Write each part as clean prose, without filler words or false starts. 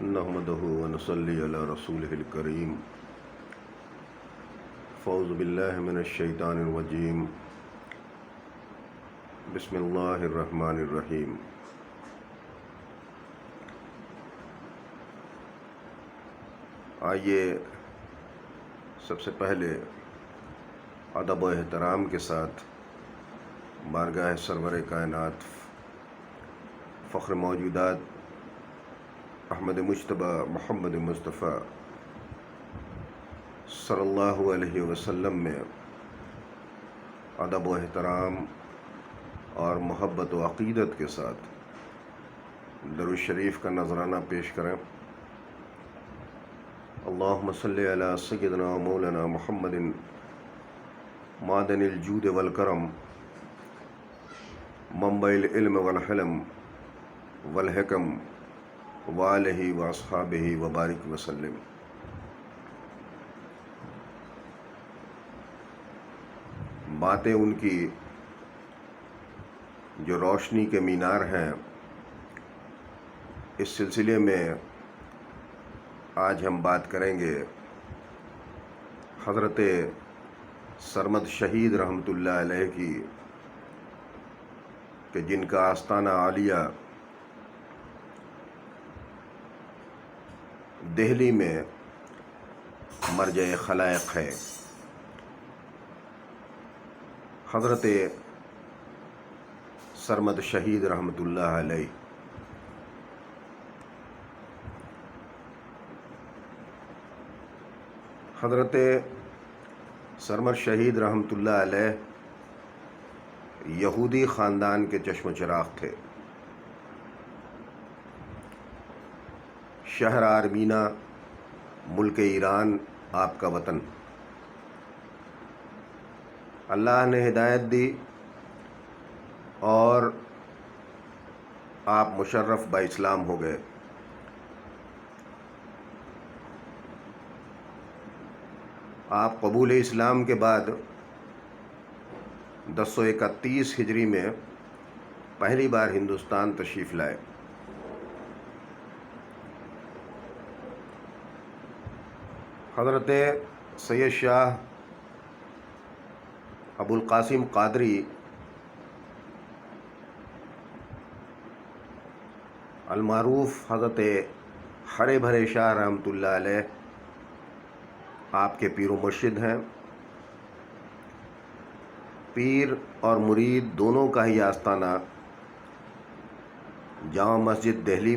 نحمده ونصلي على رسوله الكريم فاعوذ بالله من الشیطان الرجیم بسم اللہ الرحمن الرحیم آئیے سب سے پہلے ادب و احترام کے ساتھ بارگاہ سرور کائنات فخر موجودات احمد مجتبی محمد مصطفیٰ صلی اللہ علیہ وسلم میں ادب و احترام اور محبت و عقیدت کے ساتھ درود شریف کا نذرانہ پیش کریں۔ اللہم صلی علی سیدنا و مولانا محمد معدن الجود والکرم منبع العلم والحلم والحکم وآلہ واصحابہ وبارک وسلم۔ باتیں ان کی جو روشنی کے مینار ہیں، اس سلسلے میں آج ہم بات کریں گے حضرت سرمد شہید رحمۃ اللہ علیہ کی، کہ جن کا آستانہ عالیہ دہلی میں مرجع خلائق ہے۔ حضرت سرمد شہید رحمۃ اللہ علیہ حضرت سرمد شہید رحمۃ اللہ علیہ یہودی خاندان کے چشم و چراغ تھے۔ شہر آرمینہ، ملک ایران آپ کا وطن۔ اللہ نے ہدایت دی اور آپ مشرف با اسلام ہو گئے۔ آپ قبول اسلام کے بعد 1031 ہجری میں پہلی بار ہندوستان تشریف لائے۔ حضرت سید شاہ ابو القاسم قادری المعروف حضرت ہرے بھرے شاہ رحمۃ اللہ علیہ آپ کے پیر و مرشد ہیں۔ پیر اور مرید دونوں کا ہی آستانہ جامع مسجد دہلی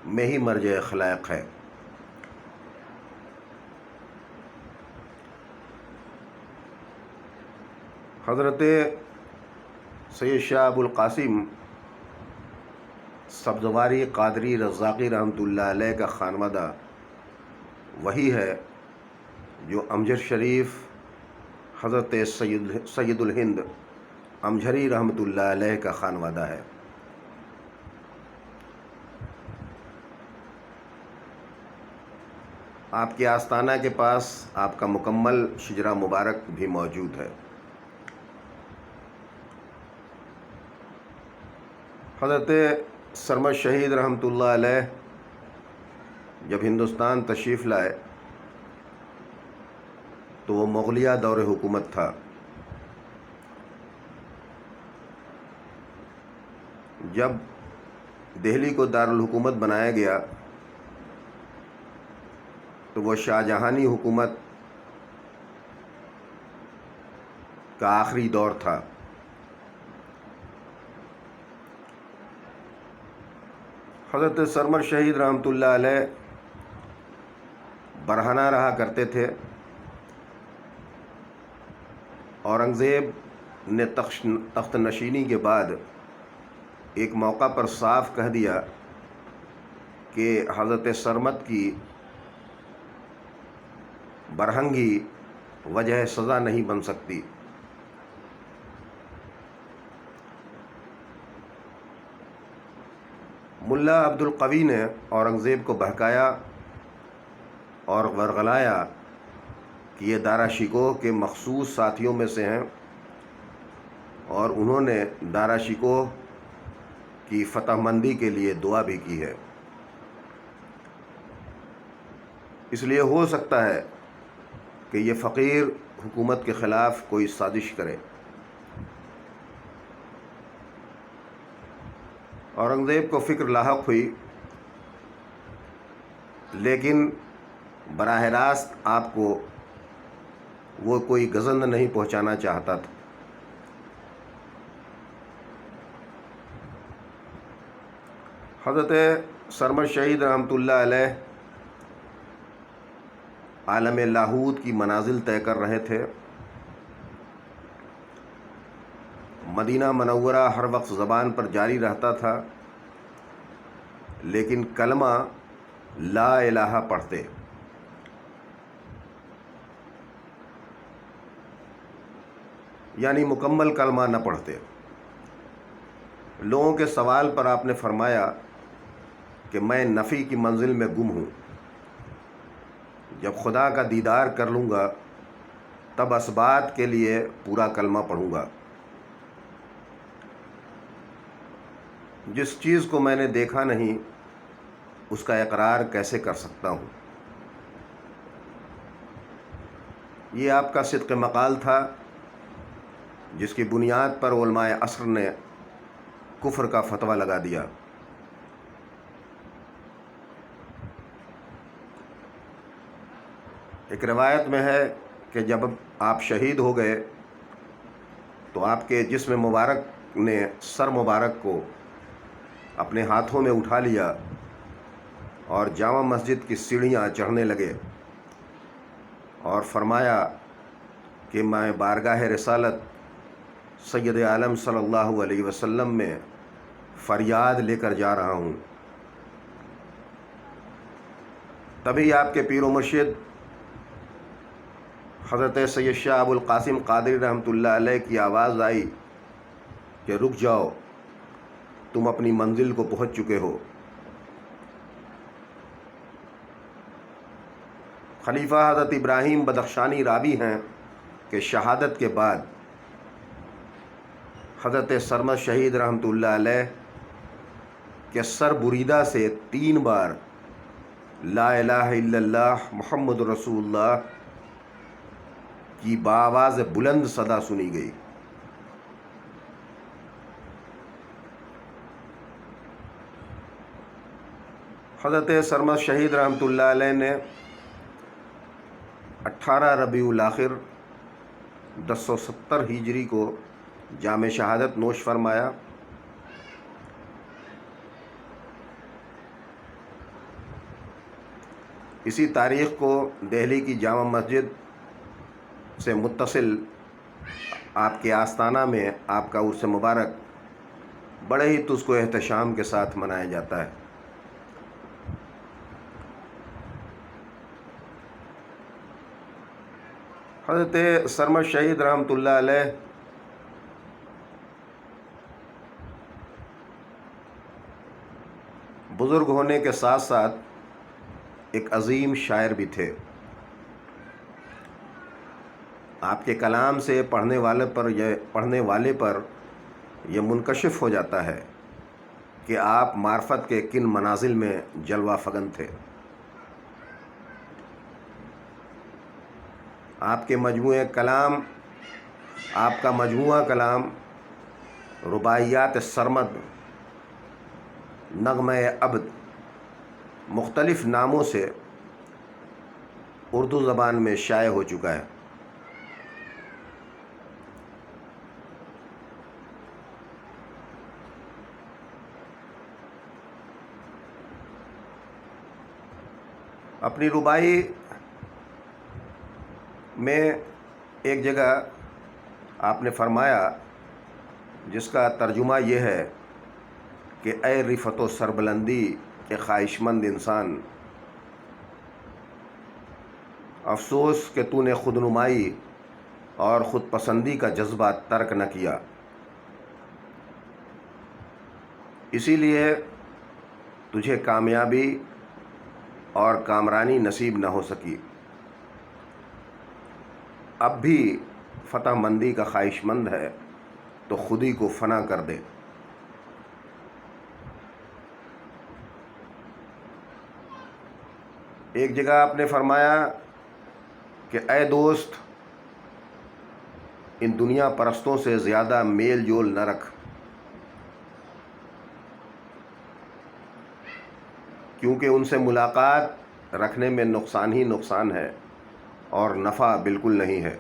میں ہی مرجع خلائق ہے۔ حضرت سید شاہ ابو القاسم سبزواری قادری رزاقی رحمۃ اللہ علیہ کا خانوادہ وہی ہے جو امجد شریف حضرت سید الہند امجھری رحمۃ اللہ علیہ کا خانوادہ ہے۔ آپ کے آستانہ کے پاس آپ کا مکمل شجرہ مبارک بھی موجود ہے۔ حضرت سرمد شہید رحمۃ اللہ علیہ جب ہندوستان تشریف لائے تو وہ مغلیہ دور حکومت تھا۔ جب دہلی کو دارالحکومت بنایا گیا تو وہ شاہ جہانی حکومت کا آخری دور تھا۔ حضرت سرمد شہید رحمۃ اللہ علیہ برہنہ رہا کرتے تھے۔ اورنگزیب نے تخت نشینی کے بعد ایک موقع پر صاف کہہ دیا کہ حضرت سرمد کی برہنگی وجہ سزا نہیں بن سکتی۔ ملا عبد القوی نے اورنگزیب کو بہکایا اور ورغلایا کہ یہ دارا شکوہ کے مخصوص ساتھیوں میں سے ہیں، اور انہوں نے دارا شکوہ کی فتح مندی کے لیے دعا بھی کی ہے۔ اس لیے ہو سکتا ہے کہ یہ فقیر حکومت کے خلاف کوئی سازش کرے۔ اورنگزیب کو فکر لاحق ہوئی، لیکن براہ راست آپ کو وہ کوئی گزند نہیں پہنچانا چاہتا تھا۔ حضرت سرمد شہید رحمۃ اللہ علیہ عالم لاہوت کی منازل طے کر رہے تھے۔ مدینہ منورہ ہر وقت زبان پر جاری رہتا تھا، لیکن کلمہ لا الہ پڑھتے۔ یعنی مکمل کلمہ نہ پڑھتے۔ لوگوں کے سوال پر آپ نے فرمایا کہ میں نفی کی منزل میں گم ہوں، جب خدا کا دیدار کر لوں گا تب اسبات کے لیے پورا کلمہ پڑھوں گا۔ جس چیز کو میں نے دیکھا نہیں اس کا اقرار کیسے کر سکتا ہوں؟ یہ آپ کا صدق مقال تھا، جس کی بنیاد پر علماء عصر نے کفر کا فتویٰ لگا دیا۔ ایک روایت میں ہے کہ جب آپ شہید ہو گئے تو آپ کے جسم مبارک نے سر مبارک کو اپنے ہاتھوں میں اٹھا لیا اور جامع مسجد کی سیڑھیاں چڑھنے لگے اور فرمایا کہ میں بارگاہ رسالت سید عالم صلی اللہ علیہ وسلم میں فریاد لے کر جا رہا ہوں۔ تبھی آپ کے پیر و مرشد حضرت سید شاہ ابو القاسم قادری رحمۃ اللہ علیہ کی آواز آئی کہ رک جاؤ، تم اپنی منزل کو پہنچ چکے ہو۔ خلیفہ حضرت ابراہیم بدخشانی راوی ہیں کہ شہادت کے بعد حضرت سرمد شہید رحمۃ اللہ علیہ کے سر بریدہ سے 3 بار لا الہ الا اللہ محمد رسول اللہ کی بآواز بلند صدا سنی گئی۔ حضرت سرمد شہید رحمۃ اللہ علیہ نے 18 ربیع الاخر 1070 ہجری کو جام شہادت نوش فرمایا۔ اسی تاریخ کو دہلی کی جامع مسجد سے متصل آپ کے آستانہ میں آپ کا عرس مبارک بڑے ہی تسک و احتشام کے ساتھ منایا جاتا ہے۔ حضرت سرمد شہید رحمۃ اللہ علیہ بزرگ ہونے کے ساتھ ساتھ ایک عظیم شاعر بھی تھے۔ آپ کے کلام سے پڑھنے والے پر یہ منکشف ہو جاتا ہے کہ آپ معرفت کے کن منازل میں جلوہ فگن تھے۔ آپ کا مجموعہ کلام رباعیات سرمد، نغمہ عبد، مختلف ناموں سے اردو زبان میں شائع ہو چکا ہے۔ اپنی رباعی میں ایک جگہ آپ نے فرمایا، جس کا ترجمہ یہ ہے کہ اے رفعت و سربلندی کے خواہش مند انسان، افسوس کہ تو نے خود نمائی اور خود پسندی کا جذبہ ترک نہ کیا، اسی لیے تجھے کامیابی اور کامرانی نصیب نہ ہو سکی۔ اب بھی فتح مندی کا خواہش مند ہے تو خودی کو فنا کر دے۔ ایک جگہ آپ نے فرمایا کہ اے دوست، ان دنیا پرستوں سے زیادہ میل جول نہ رکھ، کیونکہ ان سے ملاقات رکھنے میں نقصان ہی نقصان ہے اور نفع بالکل نہیں ہے۔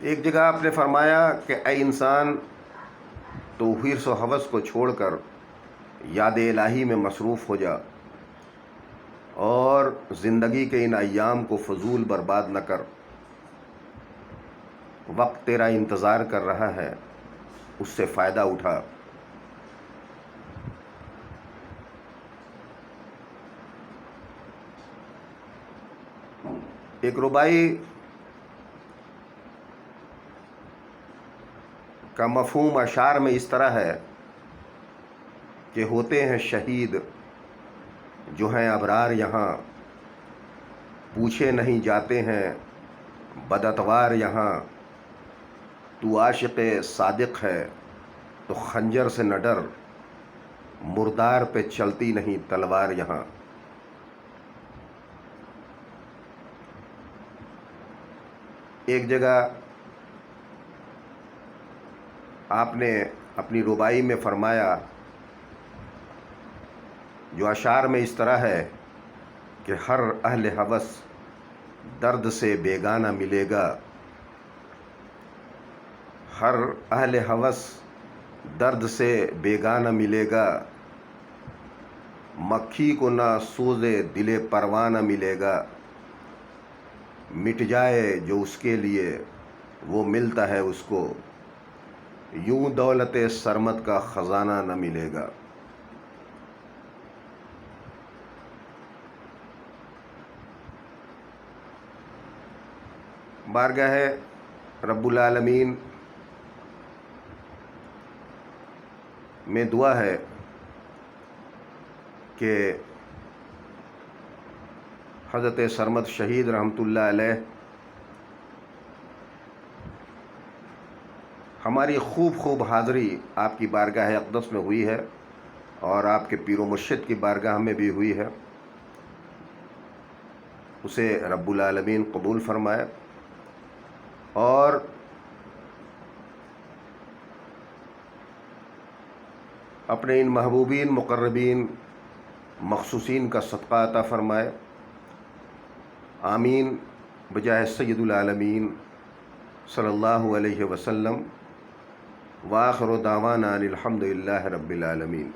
ایک جگہ آپ نے فرمایا کہ اے انسان، تو حرص و ہوس کو چھوڑ کر یاد الہی میں مصروف ہو جا، اور زندگی کے ان ایام کو فضول برباد نہ کر۔ وقت تیرا انتظار کر رہا ہے، اس سے فائدہ اٹھا۔ ایک ربائی کا مفہوم اشعار میں اس طرح ہے کہ ہوتے ہیں شہید جو ہیں ابرار یہاں، پوچھے نہیں جاتے ہیں بداتوار یہاں۔ تو عاشق صادق ہے تو خنجر سے نہ ڈر، مردار پہ چلتی نہیں تلوار یہاں۔ ایک جگہ آپ نے اپنی ربائی میں فرمایا، جو اشعار میں اس طرح ہے کہ ہر اہل ہوس درد سے بیگانہ ملے گا، ہر اہل ہوس درد سے بیگانہ ملے گا، مکھی کو نہ سوزے دل پروانہ ملے گا، مٹ جائے جو اس کے لیے وہ ملتا ہے اس کو، یوں دولت سرمد کا خزانہ نہ ملے گا۔ بارگاہ رب العالمین میں دعا ہے کہ حضرت سرمد شہید رحمۃ اللہ علیہ ہماری خوب حاضری آپ کی بارگاہ اقدس میں ہوئی ہے اور آپ کے پیر و مرشد کی بارگاہ میں بھی ہوئی ہے، اسے رب العالمین قبول فرمائے، اور اپنے ان محبوبین مقربین مخصوصین کا صدقہ عطا فرمائے۔ آمین بجاہ سید العالمین صلی اللہ علیہ وسلم۔ وآخر دعوانا ان الحمد للہ رب العالمین۔